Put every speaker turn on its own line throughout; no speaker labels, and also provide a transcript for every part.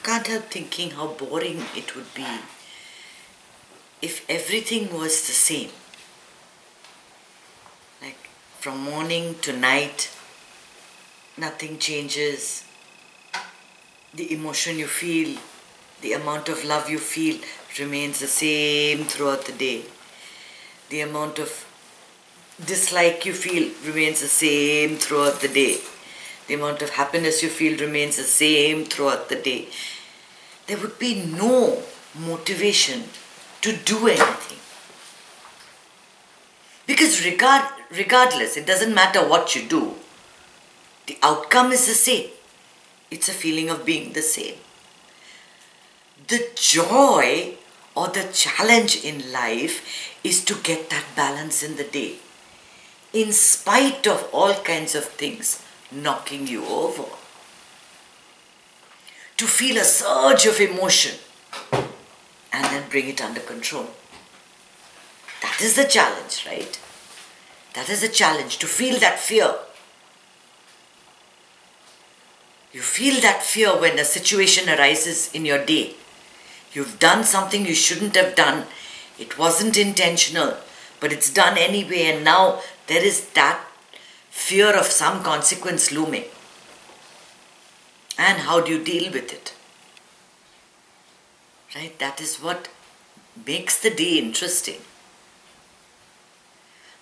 can't help thinking how boring it would be if everything was the same. Like from morning to night, nothing changes. The emotion you feel, the amount of love you feel remains the same throughout the day. The amount of dislike you feel remains the same throughout the day. The amount of happiness you feel remains the same throughout the day. There would be no motivation to do anything. Because regardless, it doesn't matter what you do, the outcome is the same. It's a feeling of being the same. The joy or the challenge in life is to get that balance in the day, in spite of all kinds of things knocking you over. To feel a surge of emotion and then bring it under control. That is the challenge, right? That is the challenge, to feel that fear. You feel that fear when a situation arises in your day. You've done something you shouldn't have done. It wasn't intentional, but it's done anyway, and now there is that fear of some consequence looming. And how do you deal with it? Right? That is what makes the day interesting.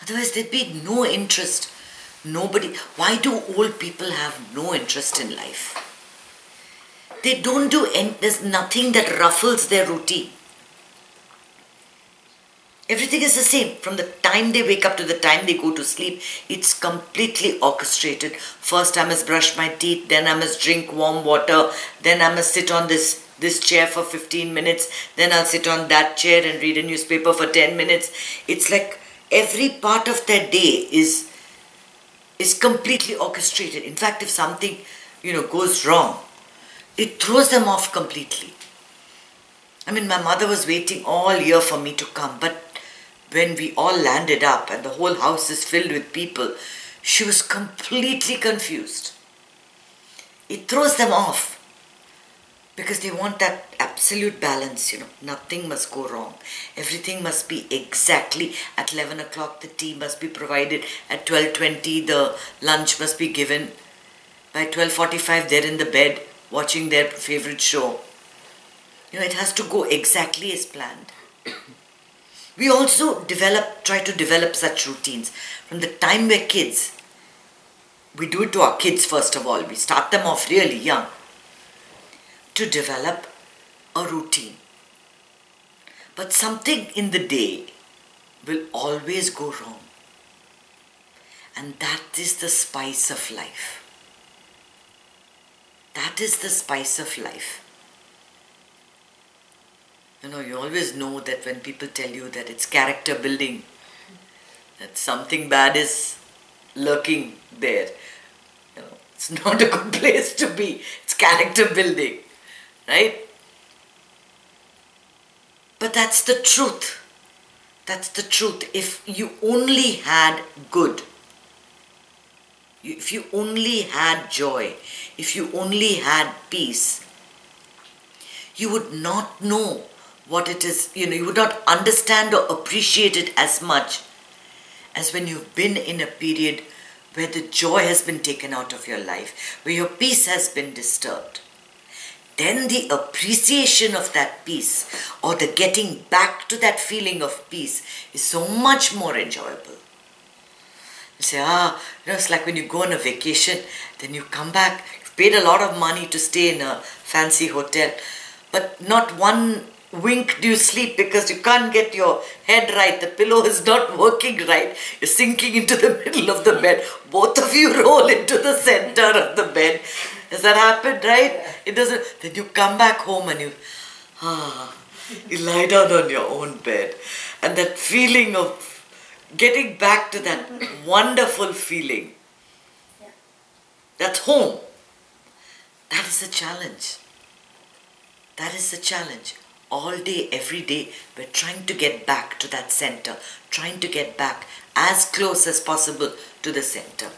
Otherwise, there'd be no interest. Nobody. Why do old people have no interest in life? They don't do anything. There's nothing that ruffles their routine. Everything is the same. From the time they wake up to the time they go to sleep, it's completely orchestrated. First I must brush my teeth, then I must drink warm water, then I must sit on this chair for 15 minutes, then I'll sit on that chair and read a newspaper for 10 minutes. It's like every part of their day is completely orchestrated. In fact, if something, goes wrong, it throws them off completely. I mean, my mother was waiting all year for me to come, but when we all landed up and the whole house is filled with people, she was completely confused. It throws them off because they want that absolute balance, Nothing must go wrong. Everything must be exactly at 11 o'clock. The tea must be provided. At 12:20, the lunch must be given. By 12:45, they're in the bed watching their favorite show. It has to go exactly as planned. We also try to develop such routines. From the time we're kids, we do it to our kids first of all. We start them off really young to develop a routine. But something in the day will always go wrong. And that is the spice of life. That is the spice of life. You always know that when people tell you that it's character building, that something bad is lurking there. It's not a good place to be. It's character building, right? But that's the truth. That's the truth. If you only had good, if you only had joy, if you only had peace, you would not know what it is, you would not understand or appreciate it as much as when you've been in a period where the joy has been taken out of your life, where your peace has been disturbed. Then the appreciation of that peace or the getting back to that feeling of peace is so much more enjoyable. You say, it's like when you go on a vacation, then you come back, you've paid a lot of money to stay in a fancy hotel, but not one wink do you sleep because you can't get your head right. The pillow is not working right. You're sinking into the middle of the bed. Both of you roll into the center of the bed. Has that happened, right? It doesn't. Then you come back home and you lie down on your own bed. And that feeling of getting back to that wonderful feeling. That's home. That is the challenge. That is the challenge. All day, every day, we're trying to get back to that center, trying to get back as close as possible to the center.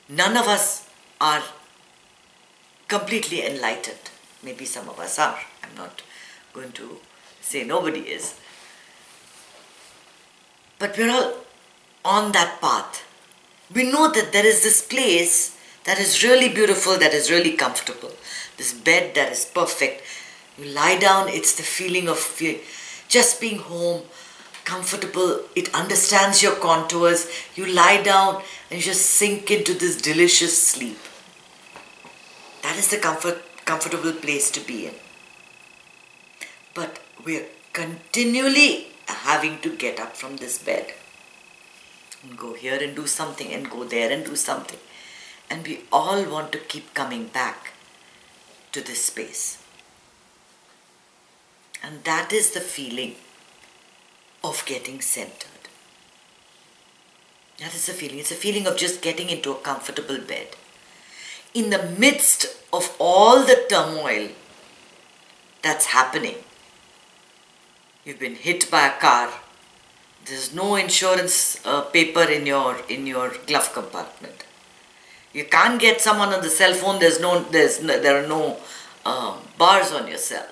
None of us are completely enlightened. Maybe some of us are. I'm not going to say nobody is. But we're all on that path. We know that there is this place that is really beautiful, that is really comfortable. This bed that is perfect. You lie down, it's the feeling of just being home, comfortable. It understands your contours. You lie down and you just sink into this delicious sleep. That is the comfortable place to be in. But we're continually having to get up from this bed and go here and do something and go there and do something. And we all want to keep coming back to this space. And that is the feeling of getting centered. That is the feeling. It's a feeling of just getting into a comfortable bed. In the midst of all the turmoil that's happening, you've been hit by a car. There's no insurance paper in your glove compartment. You can't get someone on the cell phone. There are no bars on your cell.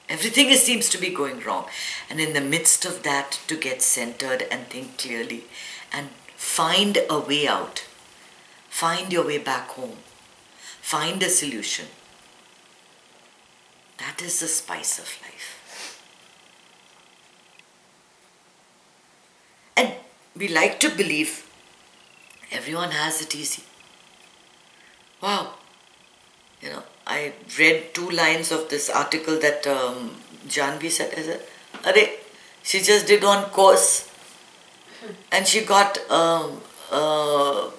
Everything seems to be going wrong. And in the midst of that, to get centered and think clearly and find a way out. Find your way back home. Find a solution. That is the spice of life. And we like to believe everyone has it easy. Wow. I read 2 lines of this article that Janvi said. I said, "Arey, she just did one course and she got a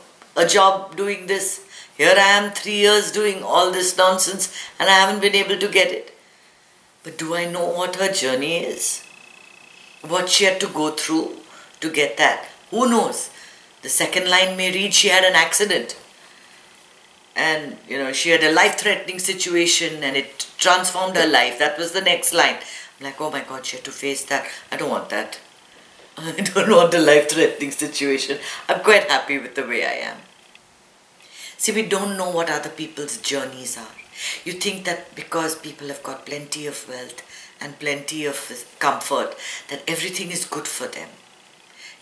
job doing this. Here I am 3 years doing all this nonsense and I haven't been able to get it." But do I know what her journey is? What she had to go through to get that? Who knows? The second line may read she had an accident. And, she had a life-threatening situation and it transformed her life. That was the next line. I'm like, oh my God, she had to face that. I don't want that. I don't want a life-threatening situation. I'm quite happy with the way I am. See, we don't know what other people's journeys are. You think that because people have got plenty of wealth and plenty of comfort, that everything is good for them.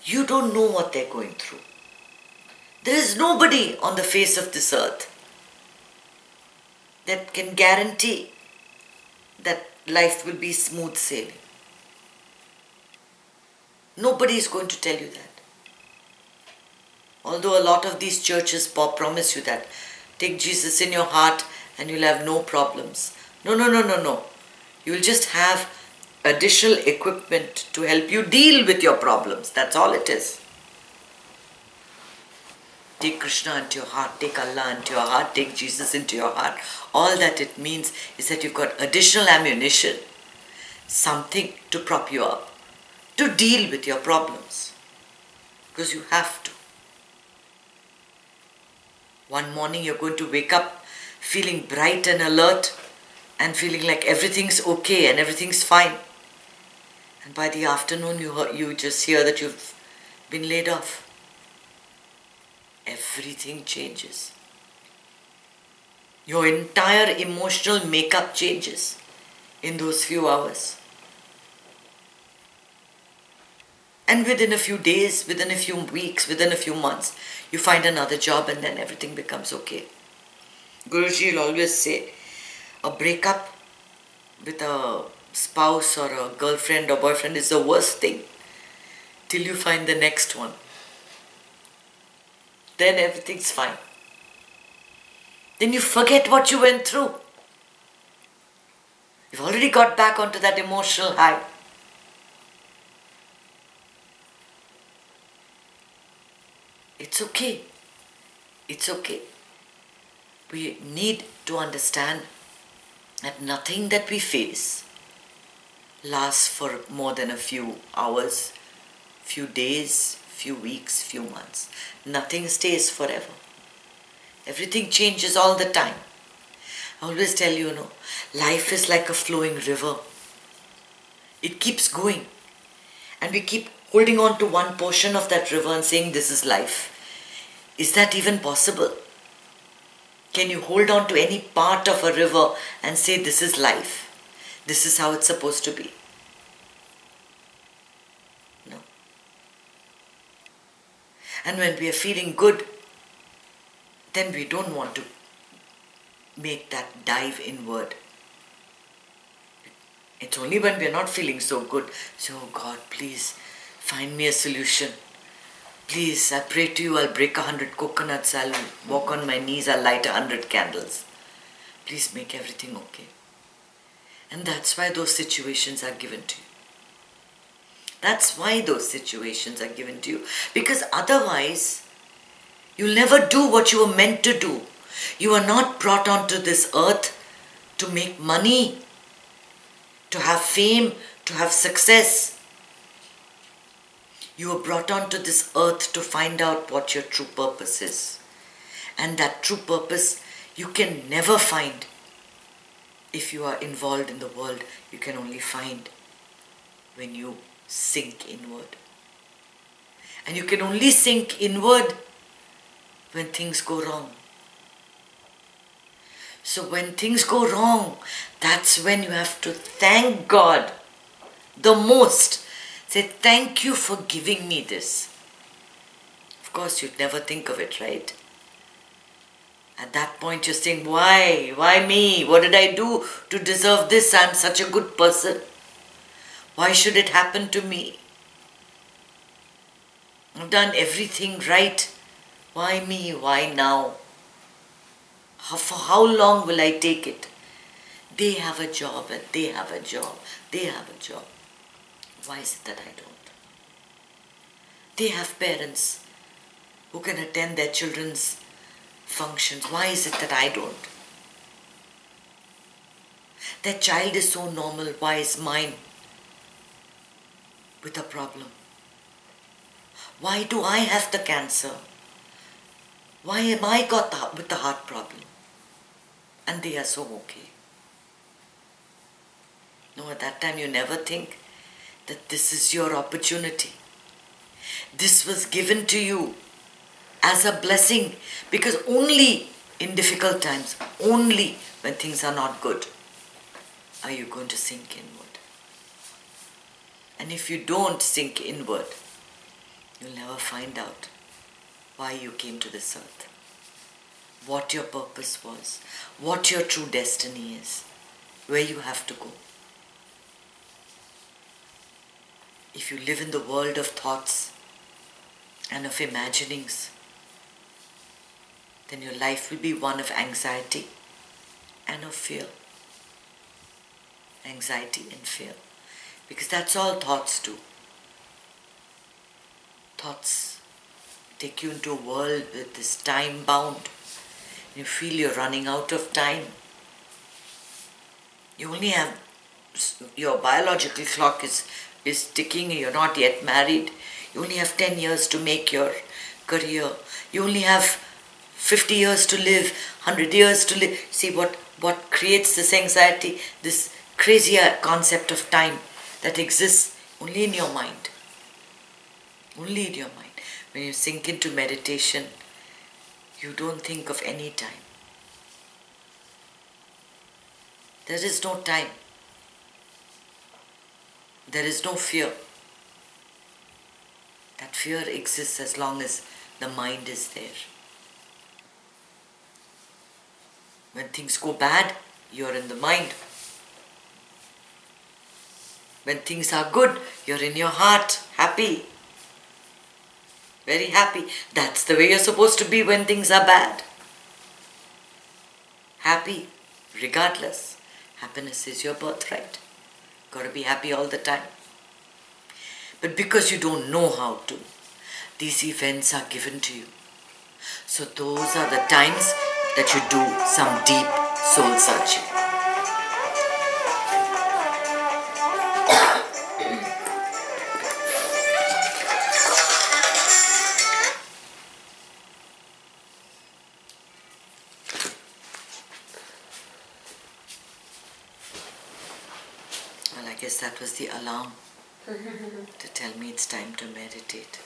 You don't know what they're going through. There is nobody on the face of this earth that can guarantee that life will be smooth sailing. Nobody is going to tell you that. Although a lot of these churches promise you that. Take Jesus in your heart and you'll have no problems. No. You will just have additional equipment to help you deal with your problems. That's all it is. Take Krishna into your heart, take Allah into your heart, take Jesus into your heart. All that it means is that you've got additional ammunition, something to prop you up, to deal with your problems. Because you have to. One morning you're going to wake up feeling bright and alert and feeling like everything's okay and everything's fine. And by the afternoon you just hear that you've been laid off. Everything changes. Your entire emotional makeup changes in those few hours. And within a few days, within a few weeks, within a few months, you find another job and then everything becomes okay. Guruji will always say, a breakup with a spouse or a girlfriend or boyfriend is the worst thing till you find the next one. Then everything's fine. Then you forget what you went through. You've already got back onto that emotional high. It's okay. It's okay. We need to understand that nothing that we face lasts for more than a few hours, few days, few weeks, few months. Nothing stays forever. Everything changes all the time. I always tell you, life is like a flowing river. It keeps going. And we keep holding on to one portion of that river and saying this is life. Is that even possible? Can you hold on to any part of a river and say, this is life? This is how it's supposed to be? No. And when we are feeling good, then we don't want to make that dive inward. It's only when we're not feeling so good. So, oh God, please find me a solution. Please, I pray to you, I'll break 100 coconuts, I'll walk on my knees, I'll light 100 candles. Please make everything okay. And that's why those situations are given to you. That's why those situations are given to you. Because otherwise, you'll never do what you were meant to do. You are not brought onto this earth to make money, to have fame, to have success. You were brought onto this earth to find out what your true purpose is. And that true purpose you can never find if you are involved in the world. You can only find when you sink inward. And you can only sink inward when things go wrong. So when things go wrong, that's when you have to thank God the most. Say, thank you for giving me this. Of course, you'd never think of it, right? At that point, you're saying, why? Why me? What did I do to deserve this? I'm such a good person. Why should it happen to me? I've done everything right. Why me? Why now? For how long will I take it? They have a job and they have a job. They have a job. Why is it that I don't? They have parents who can attend their children's functions. Why is it that I don't? Their child is so normal. Why is mine with a problem? Why do I have the cancer? Why am I got with the heart problem? And they are so okay. No, at that time you never think that this is your opportunity. This was given to you as a blessing, because only in difficult times, only when things are not good, are you going to sink inward. And if you don't sink inward, you'll never find out why you came to this earth, what your purpose was, what your true destiny is, where you have to go. If you live in the world of thoughts and of imaginings, then your life will be one of anxiety and of fear. Anxiety and fear. Because that's all thoughts do. Thoughts take you into a world with this time bound. You feel you're running out of time. You only have, your biological clock is ticking, you're not yet married. You only have 10 years to make your career. You only have 50 years to live, 100 years to live. See what creates this anxiety, this crazy concept of time that exists only in your mind. Only in your mind. When you sink into meditation, you don't think of any time. There is no time. There is no fear. That fear exists as long as the mind is there. When things go bad, you're in the mind. When things are good, you're in your heart, happy. Very happy. That's the way you're supposed to be when things are bad. Happy, regardless. Happiness is your birthright. Got to be happy all the time. But because you don't know how to, these events are given to you. So those are the times that you do some deep soul searching. Well, I guess that was the alarm to tell me it's time to meditate.